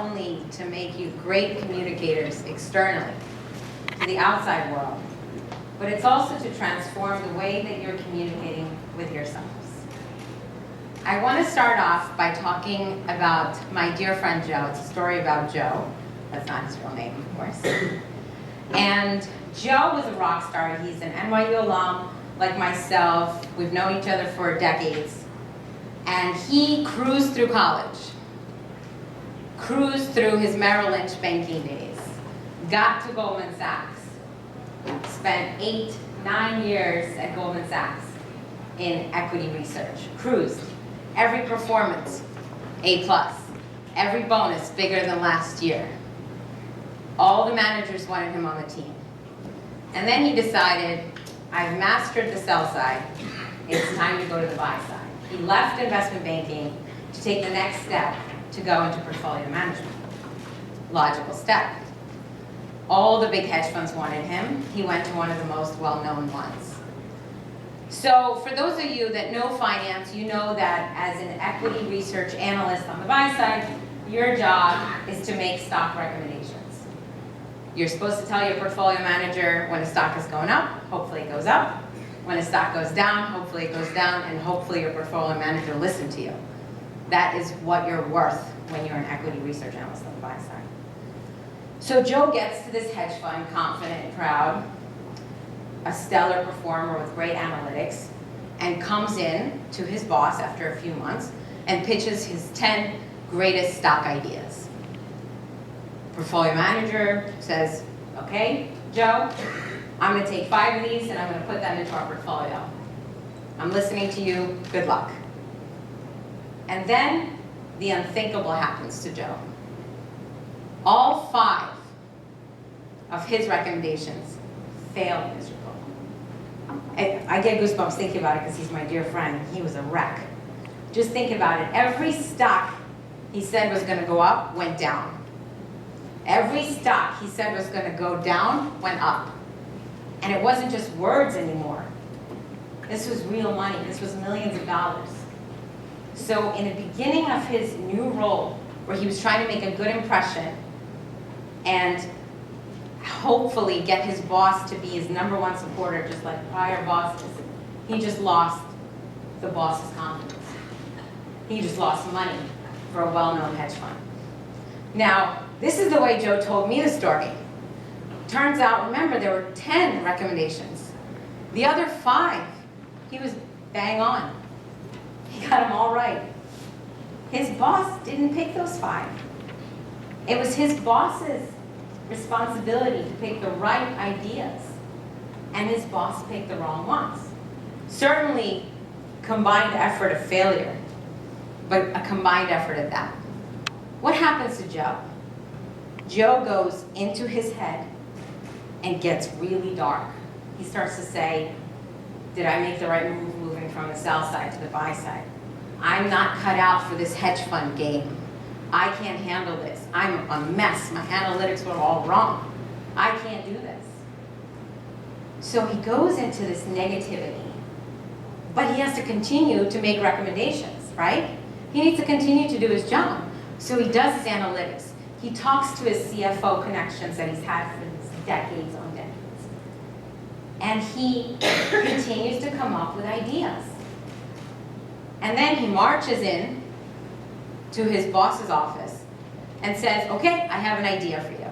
only to make you great communicators externally to the outside world, but it's also to transform the way that you're communicating with yourselves. I want to start off by talking about my dear friend Joe. It's a story about Joe. That's not his real name, of course. And Joe was a rock star. He's an NYU alum, like myself. We've known each other for decades. And he cruised through college, cruised through his Merrill Lynch banking days, got to Goldman Sachs, spent 8-9 years at Goldman Sachs in equity research, cruised. Every performance, A+. Every bonus, bigger than last year. All the managers wanted him on the team. And then he decided, I've mastered the sell side, it's time to go to the buy side. He left investment banking to take the next step to go into portfolio management. Logical step. All the big hedge funds wanted him. He went to one of the most well-known ones. So for those of you that know finance, you know that as an equity research analyst on the buy side, your job is to make stock recommendations. You're supposed to tell your portfolio manager when a stock is going up, hopefully it goes up. When a stock goes down, hopefully it goes down, and hopefully your portfolio manager listens to you. That is what you're worth when you're an equity research analyst on the buy side. So Joe gets to this hedge fund, confident and proud, a stellar performer with great analytics, and comes in to his boss after a few months and pitches his 10 greatest stock ideas. Portfolio manager says, okay, Joe, I'm going to take 5 of these and I'm going to put them into our portfolio. I'm listening to you, good luck. And then the unthinkable happens to Joe. All 5 of his recommendations failed miserably. I get goosebumps thinking about it because he's my dear friend. He was a wreck. Just think about it. Every stock he said was going to go up went down. Every stock he said was going to go down went up. And it wasn't just words anymore. This was real money. This was millions of dollars. So in the beginning of his new role, where he was trying to make a good impression and hopefully get his boss to be his #1 supporter, just like prior bosses, he just lost the boss's confidence. He just lost money for a well-known hedge fund. Now, this is the way Joe told me the story. Turns out, remember, there were 10 recommendations. The other 5, he was bang on. He got them all right. His boss didn't pick those 5. It was his boss's responsibility to pick the right ideas, and his boss picked the wrong ones. Certainly, combined effort of failure, but a combined effort at that. What happens to Joe? Joe goes into his head and gets really dark. He starts to say, did I make the right move moving from the sell side to the buy side? I'm not cut out for this hedge fund game. I can't handle this. I'm a mess. My analytics were all wrong. I can't do this. So he goes into this negativity, but he has to continue to make recommendations, right? He needs to continue to do his job. So he does his analytics. He talks to his CFO connections that he's had for decades on decades. And he continues to come up with ideas. And then he marches in to his boss's office and says, okay, I have an idea for you.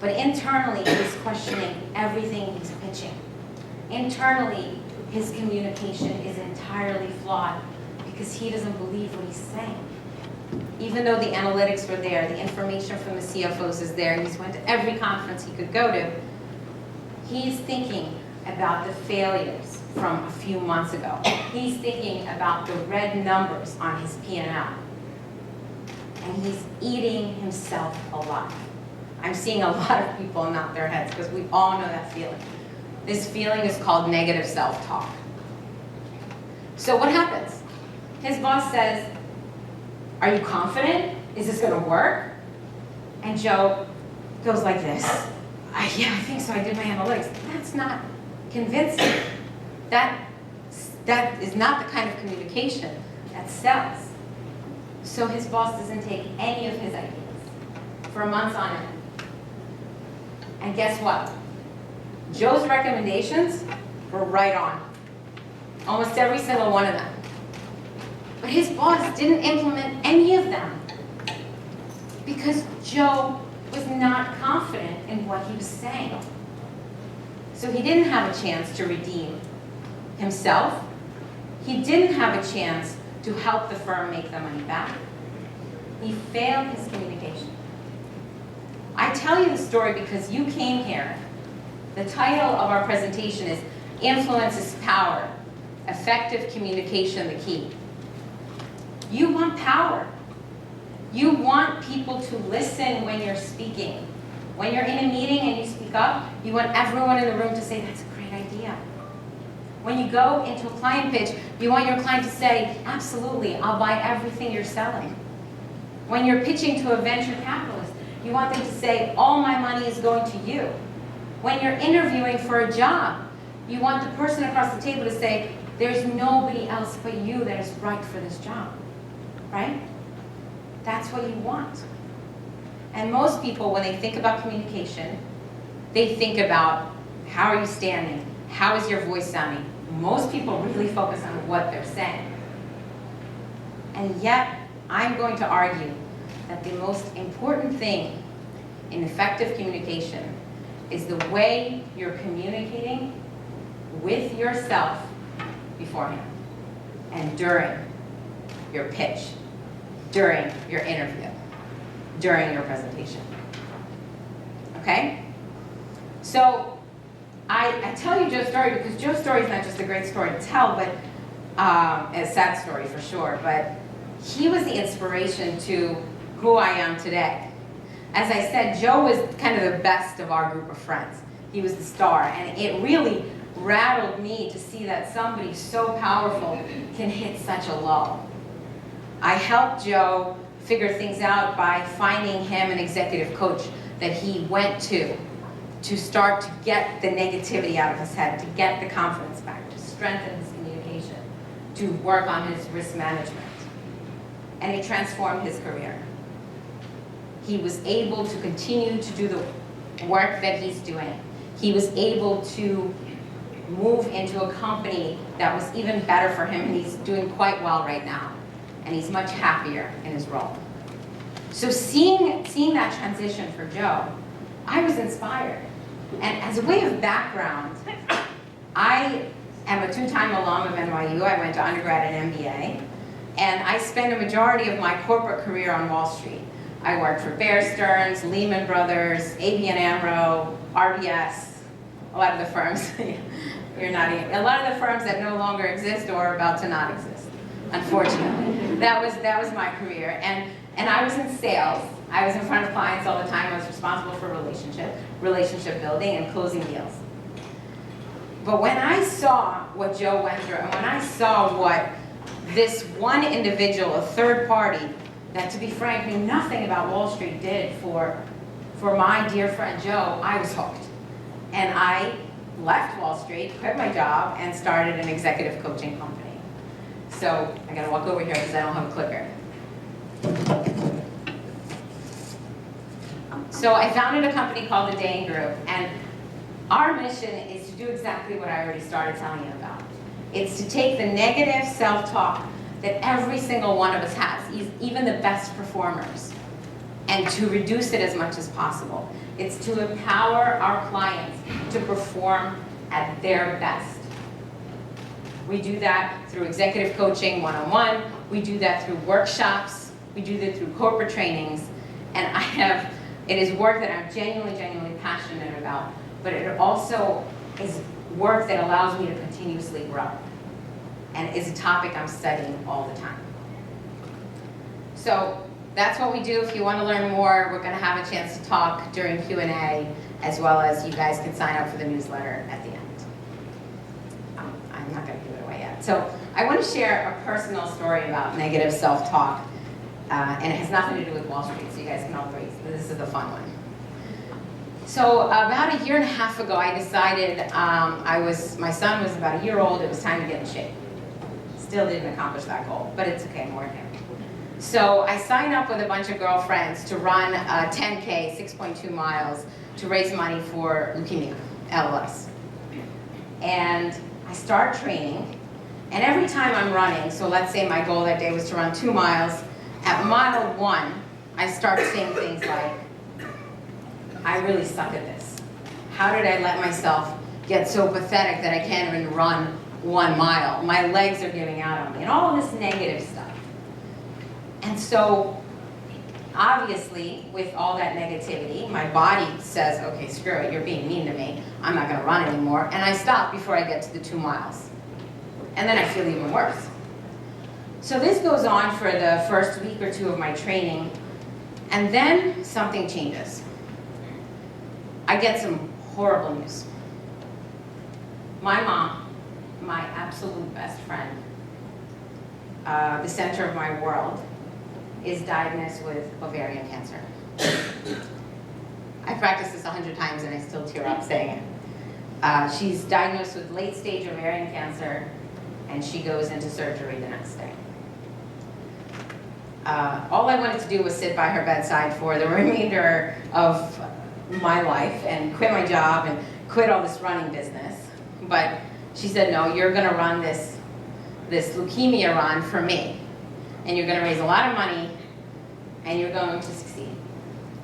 But internally, he's questioning everything he's pitching. Internally, his communication is entirely flawed because he doesn't believe what he's saying. Even though the analytics were there, the information from the CFOs is there, he's went to every conference he could go to, he's thinking about the failures from a few months ago. He's thinking about the red numbers on his P&L. And he's eating himself alive. I'm seeing a lot of people nod their heads because we all know that feeling. This feeling is called negative self-talk. So what happens? His boss says, are you confident? Is this going to work? And Joe goes like this. Yeah, I think so. I did my analytics. That's not convincing. That is not the kind of communication that sells. so his boss doesn't take any of his ideas for months on end. And guess what? Joe's recommendations were right on. Almost every single one of them. But his boss didn't implement any of them because Joe was not confident in what he was saying. So he didn't have a chance to redeem himself. He didn't have a chance to help the firm make the money back. He failed his communication. I tell you the story because you came here. The title of our presentation is Influence is Power, Effective Communication the Key. You want power. You want people to listen when you're speaking. When you're in a meeting and you speak up, you want everyone in the room to say, that's a great idea. When you go into a client pitch, you want your client to say, absolutely, I'll buy everything you're selling. When you're pitching to a venture capitalist, you want them to say, all my money is going to you. When you're interviewing for a job, you want the person across the table to say, there's nobody else but you that is right for this job, right? That's what you want. And most people, when they think about communication, they think about how are you standing? How is your voice sounding? Most people really focus on what they're saying. And yet, I'm going to argue that the most important thing in effective communication is the way you're communicating with yourself beforehand and during your pitch, during your interview, during your presentation. Okay? So I tell you Joe's story because Joe's story is not just a great story to tell, but a sad story for sure, but he was the inspiration to who I am today. As I said, Joe was kind of the best of our group of friends. He was the star, and it really rattled me to see that somebody so powerful can hit such a low. I helped Joe figure things out by finding him an executive coach that he went to start to get the negativity out of his head, to get the confidence back, to strengthen his communication, to work on his risk management. And it transformed his career. He was able to continue to do the work that he's doing. He was able to move into a company that was even better for him, and he's doing quite well right now. And he's much happier in his role. So seeing that transition for Joe, I was inspired. And as a way of background, I am a two-time alum of NYU. I went to undergrad and MBA. And I spent a majority of my corporate career on Wall Street. I worked for Bear Stearns, Lehman Brothers, ABN AMRO, RBS, a lot of the firms, you're not even, a lot of the firms that no longer exist or are about to not exist, unfortunately. That was my career. And I was in sales. I was in front of clients all the time. I was responsible for relationship building and closing deals. But when I saw what Joe went through, and when I saw what this one individual, a third party, that to be frank, knew nothing about Wall Street did for my dear friend Joe, I was hooked. And I left Wall Street, quit my job, and started an executive coaching company. So I gotta walk over here because I don't have a clicker. So I founded a company called the Dayen Group, and our mission is to do exactly what I already started telling you about. It's to take the negative self-talk that every single one of us has, even the best performers, and to reduce it as much as possible. It's to empower our clients to perform at their best. We do that through executive coaching one-on-one. We do that through workshops. We do that through corporate trainings. And it is work that I'm genuinely passionate about, but it also is work that allows me to continuously grow. And is a topic I'm studying all the time. So that's what we do. If you want to learn more, we're going to have a chance to talk during Q&A, as well as you guys can sign up for the newsletter at the end. I'm not going to give it away yet. So I want to share a personal story about negative self-talk, and it has nothing to do with Wall Street, so you guys can all breathe. This is the fun one. So about a year and a half ago, I decided my son was about a year old, it was time to get in shape. Still didn't accomplish that goal, but it's okay, more here. So I signed up with a bunch of girlfriends to run a 10K, 6.2 miles, to raise money for leukemia, LLS. And I start training, and every time I'm running, so let's say my goal that day was to run 2 miles, at mile 1, I start saying things like, I really suck at this. How did I let myself get so pathetic that I can't even run 1 mile? My legs are giving out on me, and all this negative stuff. And so, obviously, with all that negativity, my body says, okay, screw it, you're being mean to me. I'm not gonna run anymore. And I stop before I get to the 2 miles. And then I feel even worse. So this goes on for the first week or 2 of my training, and then something changes. I get some horrible news. My mom, my absolute best friend, the center of my world, is diagnosed with ovarian cancer. I practiced this 100 times and I still tear up saying it. She's diagnosed with late-stage ovarian cancer, and she goes into surgery the next day. All I wanted to do was sit by her bedside for the remainder of my life and quit my job and quit all this running business. But she said, no, you're gonna run this leukemia run for me. And you're gonna raise a lot of money, and you're going to succeed.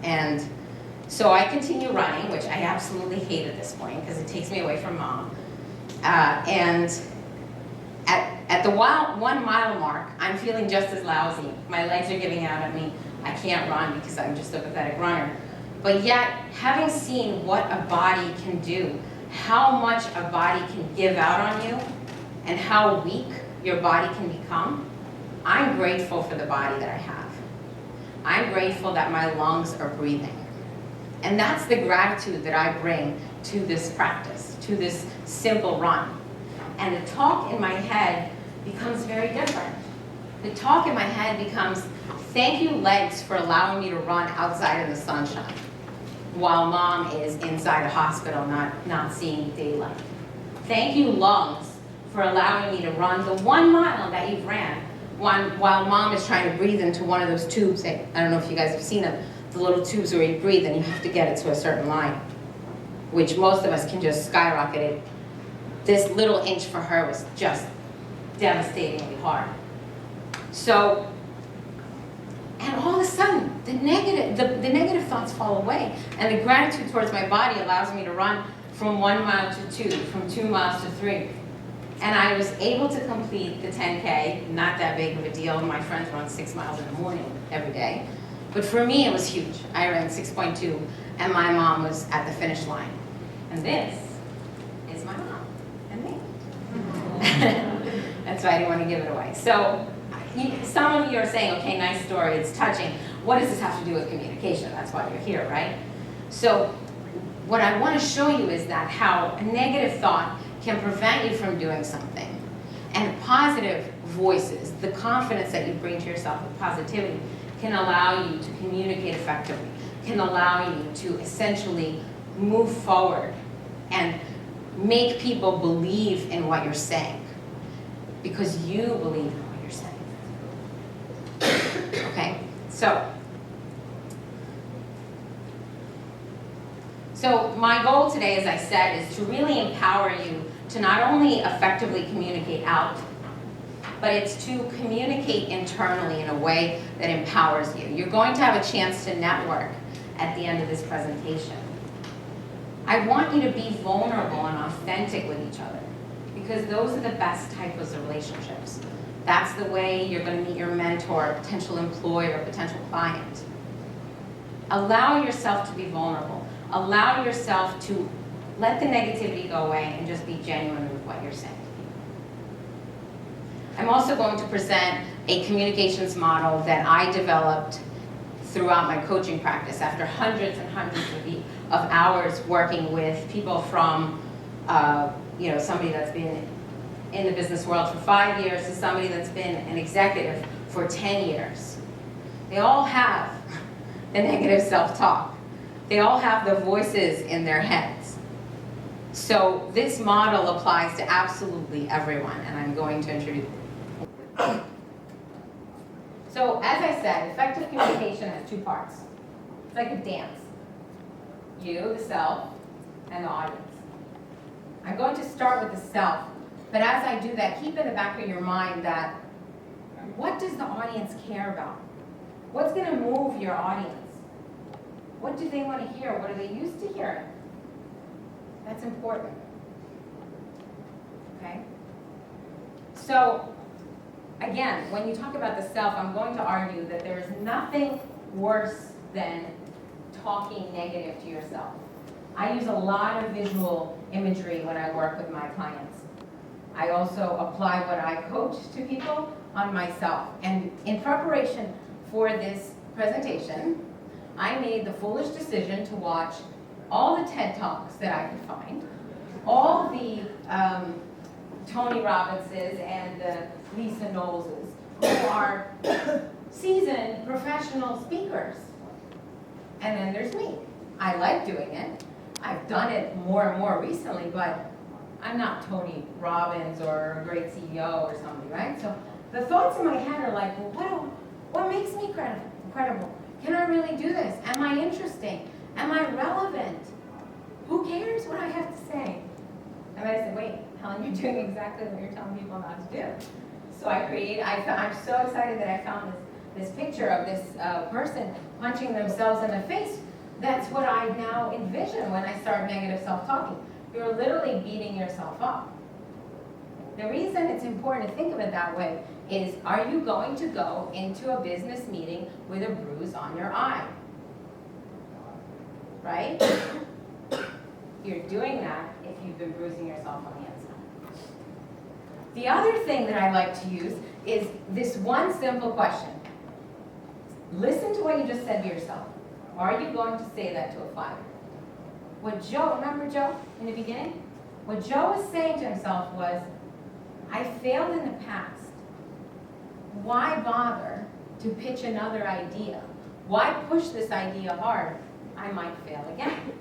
And so I continue running, which I absolutely hate at this point, because it takes me away from mom. And at the 1 mile mark, I'm feeling just as lousy. My legs are giving out at me. I can't run because I'm just a pathetic runner. But yet, having seen what a body can do, how much a body can give out on you, and how weak your body can become, I'm grateful for the body that I have. I'm grateful that my lungs are breathing. And that's the gratitude that I bring to this practice, to this simple run. And the talk in my head becomes very different. The talk in my head becomes, thank you legs for allowing me to run outside in the sunshine, while mom is inside a hospital not seeing daylight. Thank you lungs for allowing me to run the 1 mile that you've ran, while mom is trying to breathe into one of those tubes. I don't know if you guys have seen them, the little tubes where you breathe and you have to get it to a certain line, which most of us can just skyrocket it. This little inch for her was just devastatingly hard. So, and all of a sudden, the negative thoughts fall away, and the gratitude towards my body allows me to run from 1 mile to 2, from 2 miles to 3. And I was able to complete the 10K, not that big of a deal. My friends run 6 miles in the morning every day. But for me, it was huge. I ran 6.2, and my mom was at the finish line. And this is my mom and me. That's why I didn't want to give it away. So some of you are saying, okay, nice story, it's touching. What does this have to do with communication? That's why you're here, right? So what I want to show you is that how a negative thought can prevent you from doing something. And positive voices, the confidence that you bring to yourself with positivity, can allow you to communicate effectively, can allow you to essentially move forward and make people believe in what you're saying, because you believe in what you're saying. Okay, so my goal today, as I said, is to really empower you to not only effectively communicate out, but it's to communicate internally in a way that empowers you. You're going to have a chance to network at the end of this presentation. I want you to be vulnerable and authentic with each other, because those are the best types of relationships. That's the way you're going to meet your mentor, potential employer, potential client. Allow yourself to be vulnerable. Allow yourself to let the negativity go away and just be genuine with what you're saying. I'm also going to present a communications model that I developed throughout my coaching practice after hundreds and hundreds of hours working with people from, somebody that's been in the business world for 5 years to somebody that's been an executive for 10 years. They all have the negative self-talk. They all have the voices in their heads. So this model applies to absolutely everyone, and I'm going to introduce it. So as I I said, effective communication has two parts. It's like a dance. You, the self, and the audience. I'm going to start with the self, but as I do that, keep in the back of your mind that what does the audience care about? What's going to move your audience? What do they want to hear? What are they used to hearing? That's important. Okay? So, again, when you talk about the self, I'm going to argue that there is nothing worse than talking negative to yourself. I use a lot of visual imagery when I work with my clients. I also apply what I coach to people on myself. And in preparation for this presentation, I made the foolish decision to watch all the TED Talks that I could find, all the Tony Robbinses and the Lisa Knowleses, who are seasoned professional speakers. And then there's me. I like doing it. I've done it more and more recently, but I'm not Tony Robbins or a great CEO or somebody, right? So the thoughts in my head are like, well, what makes me credible? Can I really do this? Am I interesting? Am I relevant? Who cares what I have to say? And then I said, wait, Helen, you're doing exactly what you're telling people not to do. So I'm so excited that I found this picture of this person punching themselves in the face. That's what I now envision when I start negative self-talking. You're literally beating yourself up. The reason it's important to think of it that way is, are you going to go into a business meeting with a bruise on your eye? Right? You're doing that if you've been bruising yourself on the inside. The other thing that I like to use is this one simple question. Listen to what you just said to yourself. Are you going to say that to a 5-year-old? What Joe, remember Joe in the beginning? What Joe was saying to himself was, I failed in the past. Why bother to pitch another idea? Why push this idea hard? I might fail again.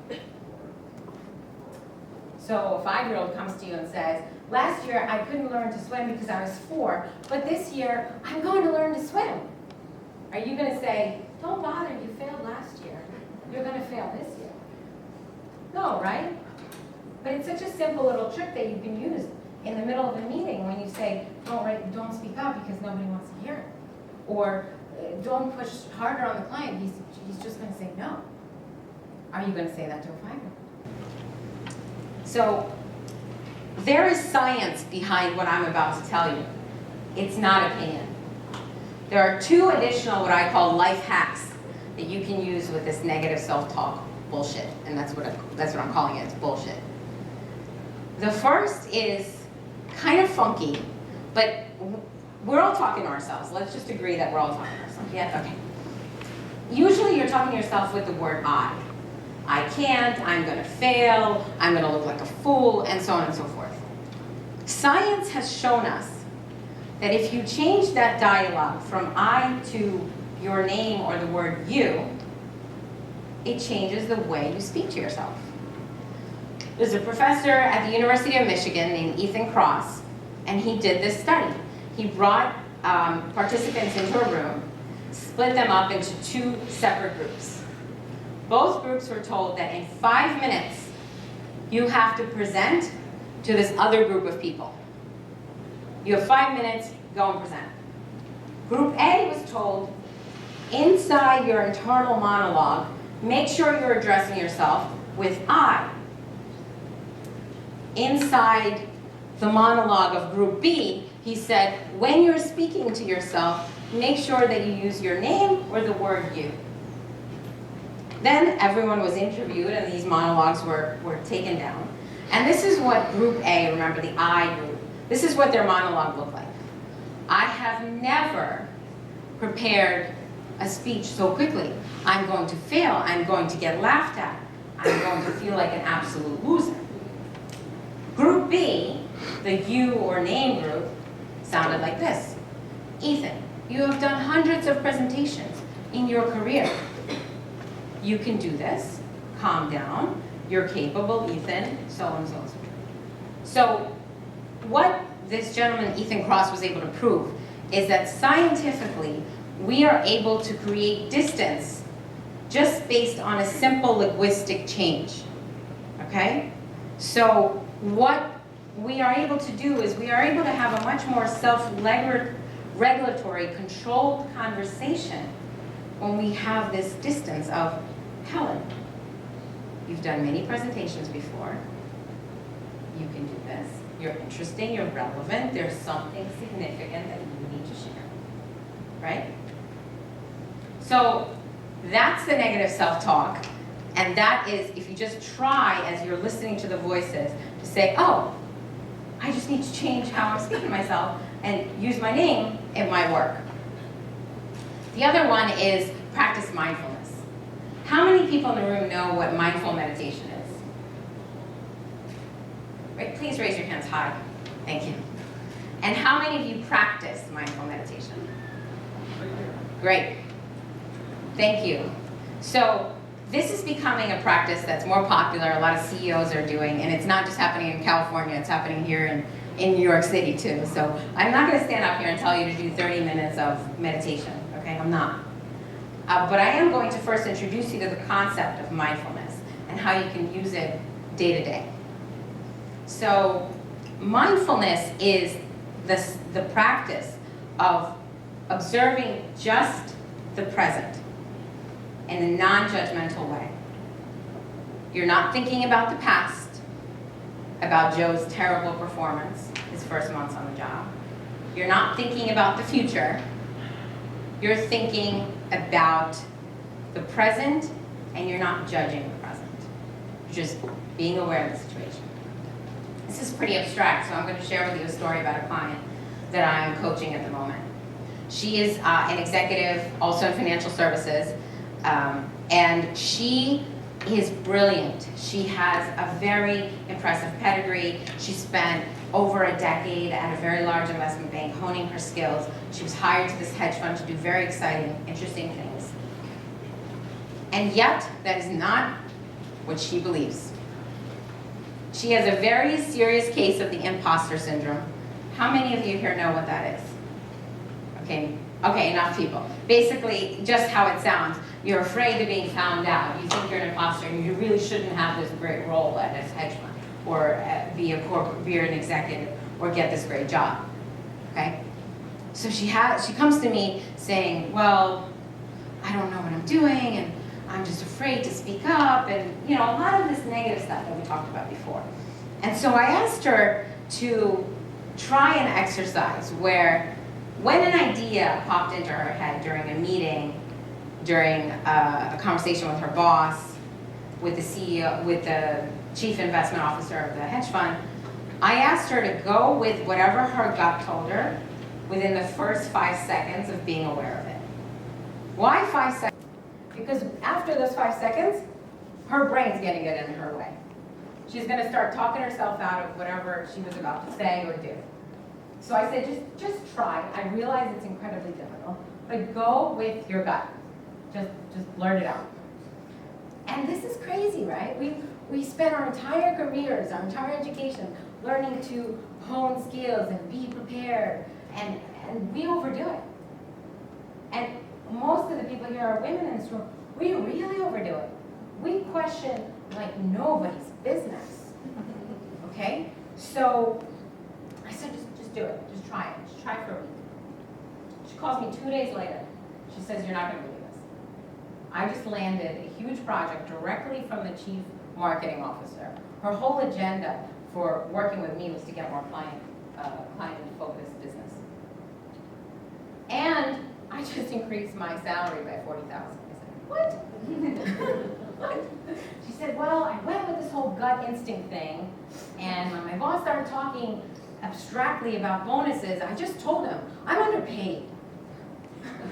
So a 5-year-old comes to you and says, last year I couldn't learn to swim because I was 4, but this year I'm going to learn to swim. Are you going to say, don't bother, you failed last year. You're going to fail this year? No, right? But it's such a simple little trick that you can use in the middle of a meeting when you say, don't speak up because nobody wants to hear it. Or don't push harder on the client, he's just going to say no. Are you going to say that to a 5-year-old? So there is science behind what I'm about to tell you. It's not opinion. There are 2 additional what I call life hacks that you can use with this negative self-talk bullshit, and that's what I'm calling it. It's bullshit. The first is kind of funky, but we're all talking to ourselves. Let's just agree that we're all talking to ourselves. Yeah, okay. Usually you're talking to yourself with the word I. I can't, I'm going to fail, I'm going to look like a fool, and so on and so forth. Science has shown us that if you change that dialogue from I to your name or the word you, it changes the way you speak to yourself. There's a professor at the University of Michigan named Ethan Kross, and he did this study. He brought participants into a room, split them up into 2 separate groups. Both groups were told that in 5 minutes, you have to present to this other group of people. You have 5 minutes, go and present. Group A was told, inside your internal monologue, make sure you're addressing yourself with I. Inside the monologue of Group B, he said, when you're speaking to yourself, make sure that you use your name or the word you. Then everyone was interviewed and these monologues were taken down. And this is what Group A, remember the I group, this is what their monologue looked like. I have never prepared a speech so quickly. I'm going to fail. I'm going to get laughed at. I'm going to feel like an absolute loser. Group B, the you or name group, sounded like this. Ethan, you have done hundreds of presentations in your career. You can do this. Calm down. You're capable, Ethan, so on and so on. So what this gentleman, Ethan Kross, was able to prove is that scientifically, we are able to create distance just based on a simple linguistic change, okay? So what we are able to do is we are able to have a much more self-regulatory, controlled conversation when we have this distance of, Helen, you've done many presentations before. You can do this. You're interesting, you're relevant, there's something significant that you need to share, right? So that's the negative self-talk, and that is if you just try as you're listening to the voices to say, oh, I just need to change how I'm speaking to myself and use my name, it might work. The other one is practice mindfulness. How many people in the room know what mindful meditation is? Right, please raise your hands high. Thank you. And how many of you practice mindful meditation? Great. Thank you. So this is becoming a practice that's more popular. A lot of CEOs are doing, and it's not just happening in California, it's happening here in New York City too. So I'm not going to stand up here and tell you to do 30 minutes of meditation, okay? I'm not. But I am going to first introduce you to the concept of mindfulness and how you can use it day to day. So mindfulness is the practice of observing just the present in a non-judgmental way. You're not thinking about the past, about Joe's terrible performance, his first months on the job. You're not thinking about the future. You're thinking about the present, and you're not judging the present. You're just being aware of the situation. This is pretty abstract, so I'm going to share with you a story about a client that I'm coaching at the moment. She is an executive, also in financial services, and she is brilliant. She has a very impressive pedigree. She spent over a decade at a very large investment bank honing her skills. She was hired to this hedge fund to do very exciting, interesting things. And yet, that is not what she believes. She has a very serious case of the imposter syndrome. How many of you here know what that is? Okay, enough people. Basically, just how it sounds. You're afraid of being found out. You think you're an imposter and you really shouldn't have this great role at this hedge fund or be an executive or get this great job, okay? So she comes to me saying, well, I don't know what I'm doing and I'm just afraid to speak up and, you know, a lot of this negative stuff that we talked about before. And so I asked her to try an exercise where when an idea popped into her head during a meeting, during a conversation with her boss, with the CEO, with the chief investment officer of the hedge fund, I asked her to go with whatever her gut told her within the first 5 seconds of being aware of it. Why 5 seconds? Because after those 5 seconds, her brain's getting it in her way. She's going to start talking herself out of whatever she was about to say or do. So I said, just try. I realize it's incredibly difficult, but go with your gut. Just blurt it out. And this is crazy, right? We spent our entire careers, our entire education, learning to hone skills and be prepared, and we overdo it. And most of the people here are women in this room. We really overdo it. We question like nobody's business. Okay? So I said, just do it. Just try it. Just try it for a week. She calls me 2 days later. She says, you're not going to believe this. I just landed a huge project directly from the chief marketing officer. Her whole agenda for working with me was to get more client-focused business. And I just increased my salary by $40,000. I said, what? What? She said, well, I went with this whole gut instinct thing, and when my boss started talking abstractly about bonuses, I just told him, I'm underpaid.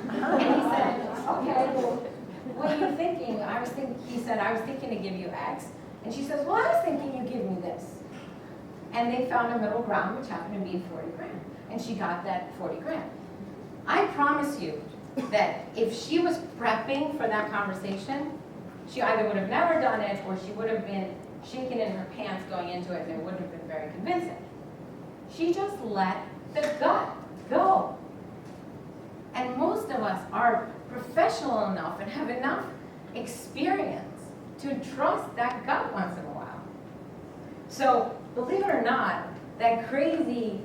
And he said, okay, well, what are you thinking? He said, I was thinking to give you X. And she says, well, I was thinking you give me this. And they found a middle ground, which happened to be 40 grand. And she got that 40 grand. I promise you that if she was prepping for that conversation, she either would have never done it or she would have been shaking in her pants going into it and it wouldn't have been very convincing. She just let the gut go. And most of us are professional enough and have enough experience to trust that gut once in a while. So believe it or not, that crazy,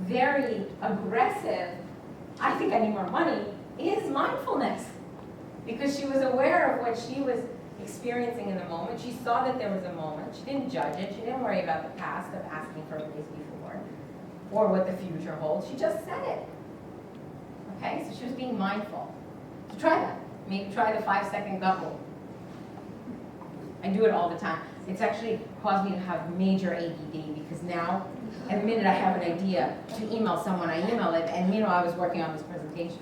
very aggressive, I think I need more money, is mindfulness. Because she was aware of what she was experiencing in the moment. She saw that there was a moment. She didn't judge it. She didn't worry about the past of asking for a raise before or what the future holds. She just said it. Okay, so she was being mindful. So try that. Maybe try the 5-second gut rule. I do it all the time. It's actually caused me to have major ADD because now, at the minute I have an idea to email someone, I email it, and I was working on this presentation,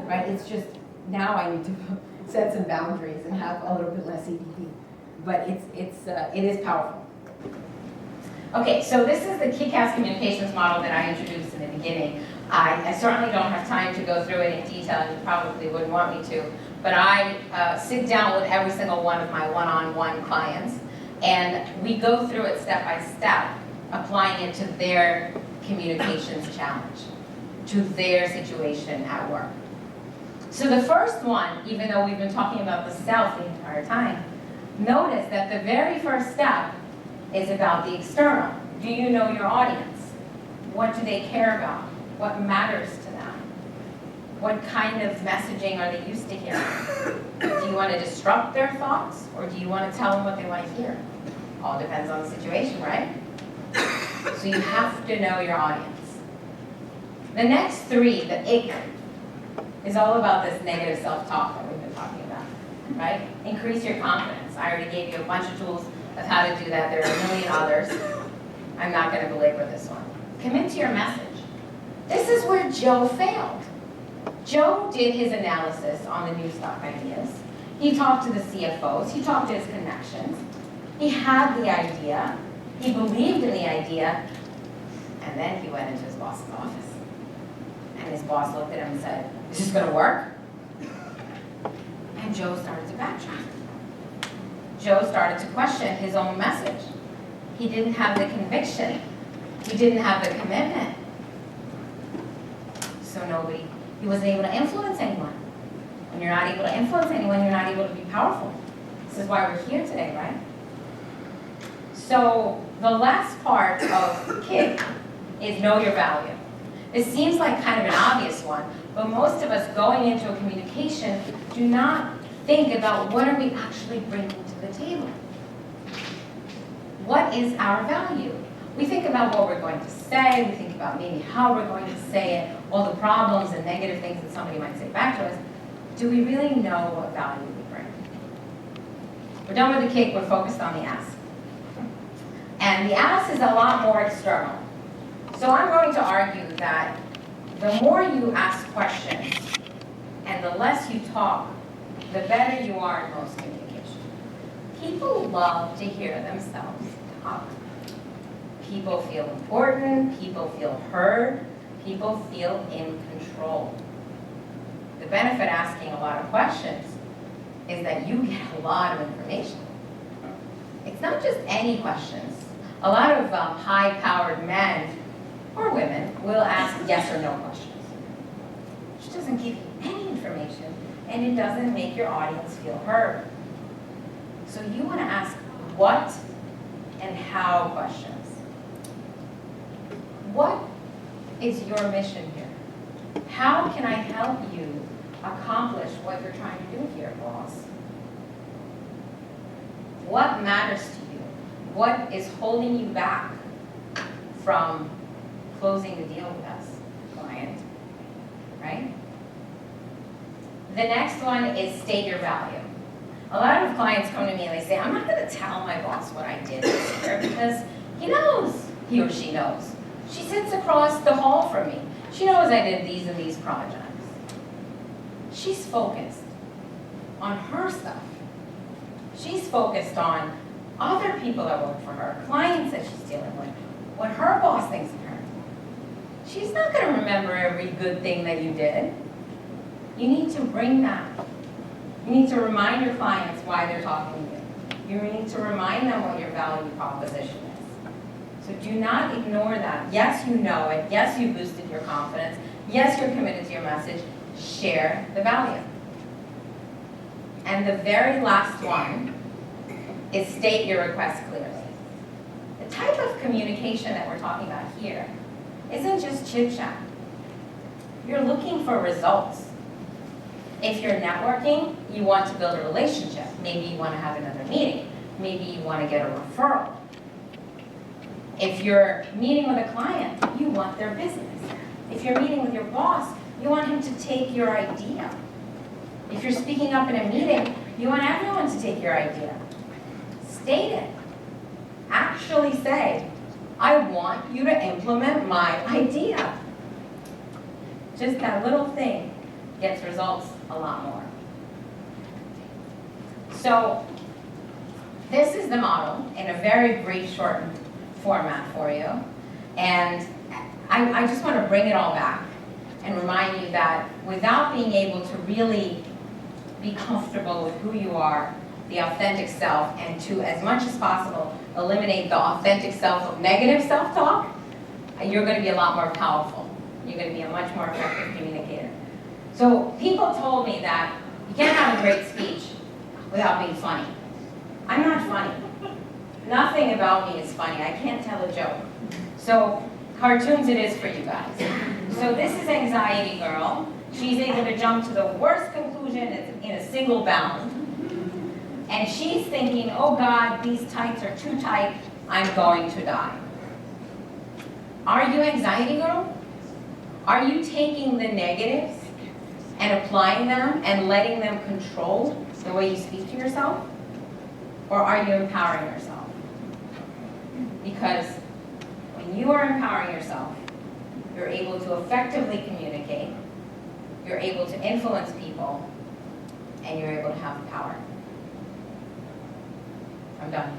right? It's just, now I need to set some boundaries and have a little bit less ADD. But it is powerful. Okay, so this is the kick-ass communications model that I introduced in the beginning. I certainly don't have time to go through it in detail, and you probably wouldn't want me to, but I sit down with every single one of my one-on-one clients, and we go through it step by step, applying it to their communications challenge, to their situation at work. So the first one, even though we've been talking about the self the entire time, notice that the very first step is about the external. Do you know your audience? What do they care about? What matters to them? What kind of messaging are they used to hearing? Do you want to disrupt their thoughts, or do you want to tell them what they want to hear? All depends on the situation, right? So you have to know your audience. The next three, the ick, is all about this negative self-talk that we've been talking about, right? Increase your confidence. I already gave you a bunch of tools of how to do that. There are a million others. I'm not going to belabor this one. Commit to your message. This is where Joe failed. Joe did his analysis on the new stock ideas. He talked to the CFOs. He talked to his connections. He had the idea. He believed in the idea. And then he went into his boss's office. And his boss looked at him and said, "Is this going to work?" And Joe started to backtrack. Joe started to question his own message. He didn't have the conviction. He didn't have the commitment. So he wasn't able to influence anyone. When you're not able to influence anyone, you're not able to be powerful. This is why we're here today, right? So the last part of KICK is know your value. It seems like kind of an obvious one, but most of us going into a communication do not think about what are we actually bringing to the table. What is our value? We think about what we're going to say, we think about maybe how we're going to say it, all the problems and negative things that somebody might say back to us. Do we really know what value we bring? We're done with the kick, we're focused on the ask. And the ask is a lot more external. So I'm going to argue that the more you ask questions and the less you talk, the better you are in most communication. People love to hear themselves talk. People feel important, people feel heard, people feel in control. The benefit asking a lot of questions is that you get a lot of information. It's not just any questions. A lot of high-powered men or women will ask yes or no questions, which doesn't give you any information, and it doesn't make your audience feel heard. So you want to ask what and how questions. What is your mission here? How can I help you accomplish what you're trying to do here, boss? What matters to you? What is holding you back from closing the deal with us, client? Right? The next one is state your value. A lot of clients come to me and they say, I'm not going to tell my boss what I did this year because he knows, he or she knows. She sits across the hall from me. She knows I did these and these projects. She's focused on her stuff. She's focused on other people that work for her, clients that she's dealing with, what her boss thinks of her. She's not going to remember every good thing that you did. You need to bring that. You need to remind your clients why they're talking to you. You need to remind them what your value proposition is. So do not ignore that. Yes, you know it. Yes, you boosted your confidence. Yes, you're committed to your message. Share the value. And the very last one is state your request clearly. The type of communication that we're talking about here isn't just chit-chat. You're looking for results. If you're networking, you want to build a relationship. Maybe you want to have another meeting. Maybe you want to get a referral. If you're meeting with a client, you want their business. If you're meeting with your boss, you want him to take your idea. If you're speaking up in a meeting, you want everyone to take your idea. State it. Actually say, I want you to implement my idea. Just that little thing gets results a lot more. So this is the model in a very brief, shortened format for you. And I just want to bring it all back and remind you that without being able to really be comfortable with who you are, the authentic self, and to, as much as possible, eliminate the authentic self of negative self-talk, you're going to be a lot more powerful. You're going to be a much more effective communicator. So people told me that you can't have a great speech without being funny. I'm not funny. Nothing about me is funny. I can't tell a joke. So cartoons it is for you guys. So this is Anxiety Girl. She's able to jump to the worst conclusion in a single bound. And she's thinking, oh God, these tights are too tight. I'm going to die. Are you Anxiety Girl? Are you taking the negatives and applying them and letting them control the way you speak to yourself? Or are you empowering yourself? Because when you are empowering yourself, you're able to effectively communicate, you're able to influence people, and you're able to have power. I'm done.